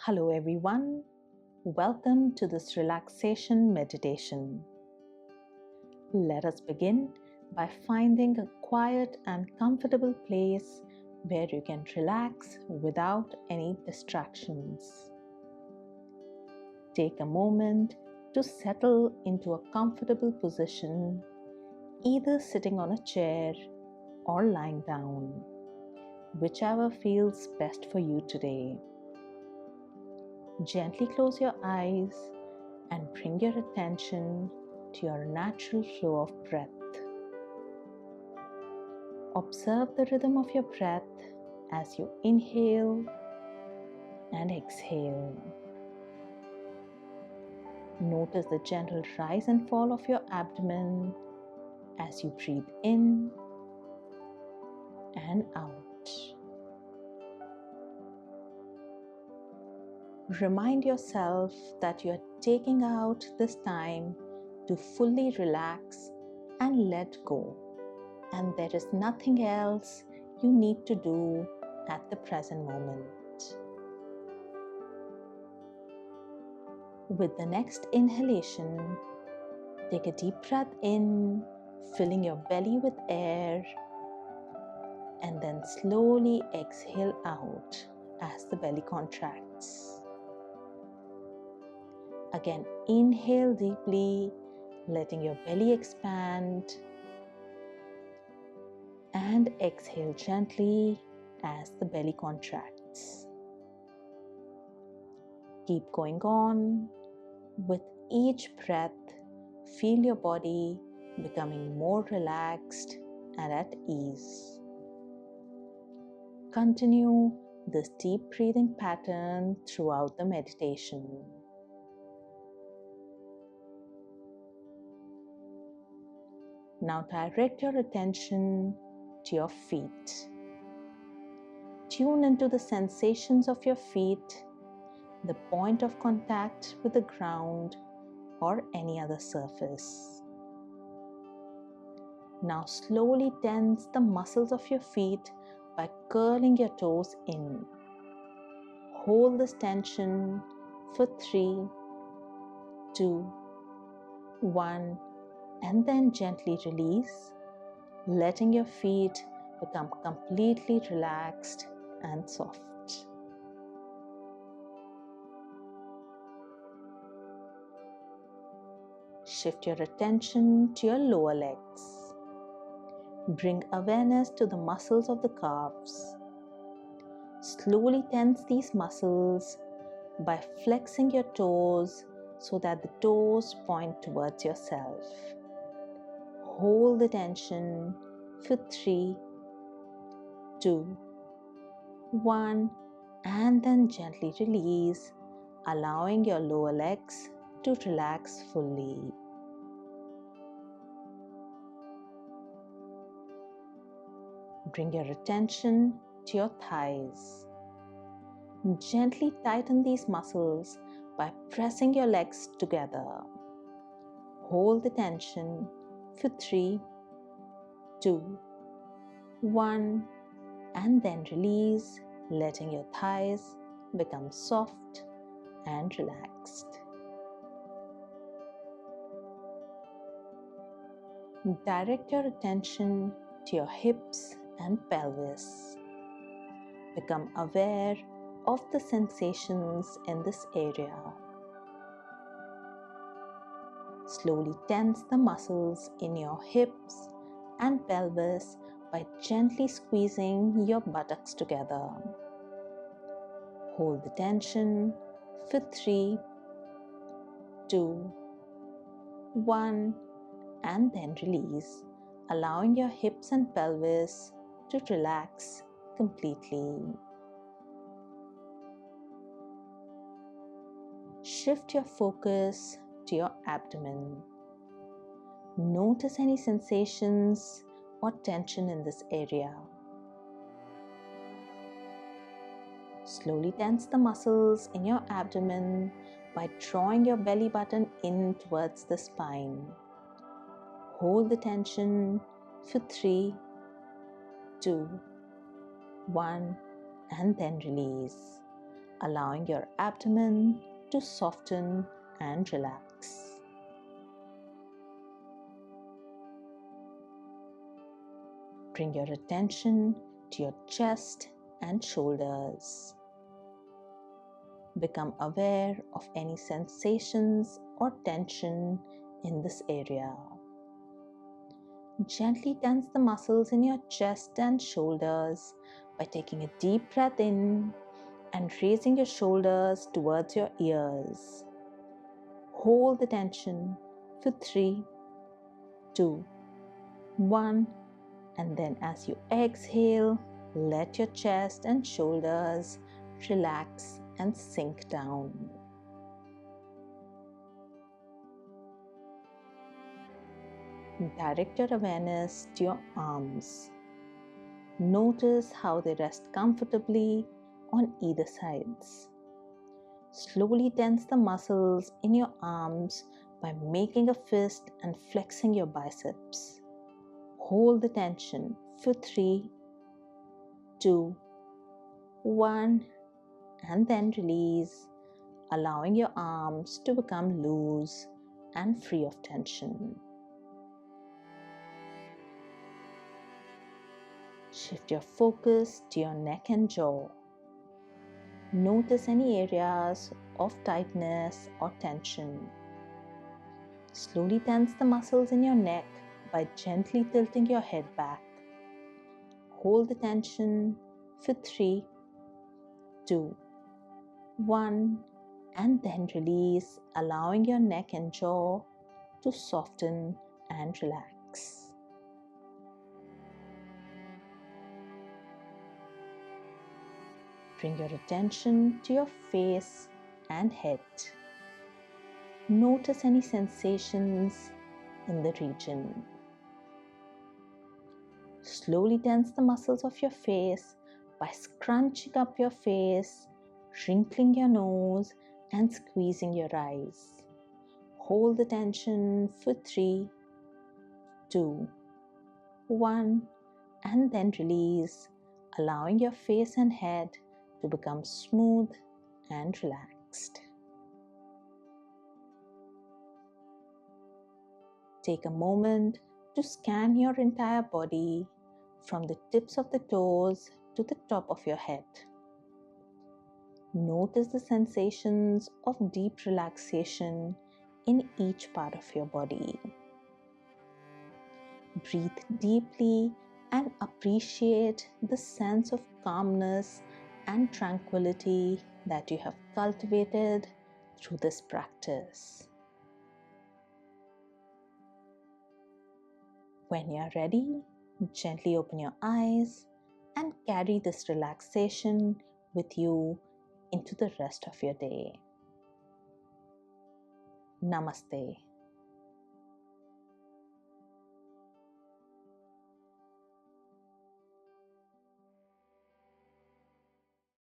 Hello everyone, welcome to this relaxation meditation. Let us begin by finding a quiet and comfortable place where you can relax without any distractions. Take a moment to settle into a comfortable position, either sitting on a chair or lying down, whichever feels best for you today. Gently close your eyes and bring your attention to your natural flow of breath. Observe the rhythm of your breath as you inhale and exhale. Notice the gentle rise and fall of your abdomen as you breathe in and out. Remind yourself that you are taking out this time to fully relax and let go, and there is nothing else you need to do at the present moment. With the next inhalation, take a deep breath in, filling your belly with air, and then slowly exhale out as the belly contracts. Again, inhale deeply, letting your belly expand, and exhale gently as the belly contracts. Keep going on. With each breath, feel your body becoming more relaxed and at ease. Continue this deep breathing pattern throughout the meditation. Now direct your attention to your feet. Tune into the sensations of your feet, the point of contact with the ground or any other surface. Now slowly tense the muscles of your feet by curling your toes in. Hold this tension for 3, 2, 1, and then gently release, letting your feet become completely relaxed and soft. Shift your attention to your lower legs. Bring awareness to the muscles of the calves. Slowly tense these muscles by flexing your toes so that the toes point towards yourself. Hold the tension for 3, 2, 1, and then gently release, allowing your lower legs to relax fully. Bring your attention to your thighs. Gently tighten these muscles by pressing your legs together. Hold the tension for 3, 2, 1, and then release, letting your thighs become soft and relaxed. Direct your attention to your hips and pelvis. Become aware of the sensations in this area. Slowly tense the muscles in your hips and pelvis by gently squeezing your buttocks together. Hold the tension for 3, 2, 1, and then release, allowing your hips and pelvis to relax completely. Shift your focus to your abdomen. Notice any sensations or tension in this area. Slowly tense the muscles in your abdomen by drawing your belly button in towards the spine. Hold the tension for 3, 2, 1, and then release, allowing your abdomen to soften and relax. Bring your attention to your chest and shoulders. Become aware of any sensations or tension in this area. Gently tense the muscles in your chest and shoulders by taking a deep breath in and raising your shoulders towards your ears. Hold the tension for 3, 2, 1, and then as you exhale, let your chest and shoulders relax and sink down. Direct your awareness to your arms. Notice how they rest comfortably on either sides. Slowly tense the muscles in your arms by making a fist and flexing your biceps. Hold the tension for 3, 2, 1, and then release, allowing your arms to become loose and free of tension. Shift your focus to your neck and jaw. Notice any areas of tightness or tension. Slowly tense the muscles in your neck by gently tilting your head back. Hold the tension for 3, 2, 1, and then release, allowing your neck and jaw to soften and relax. Bring your attention to your face and head. Notice any sensations in the region. Slowly tense the muscles of your face by scrunching up your face, wrinkling your nose, and squeezing your eyes. Hold the tension for 3, 2, 1, and then release, allowing your face and head to become smooth and relaxed. Take a moment to scan your entire body from the tips of the toes to the top of your head. Notice the sensations of deep relaxation in each part of your body. Breathe deeply and appreciate the sense of calmness and tranquility that you have cultivated through this practice. When you are ready, gently open your eyes and carry this relaxation with you into the rest of your day. Namaste.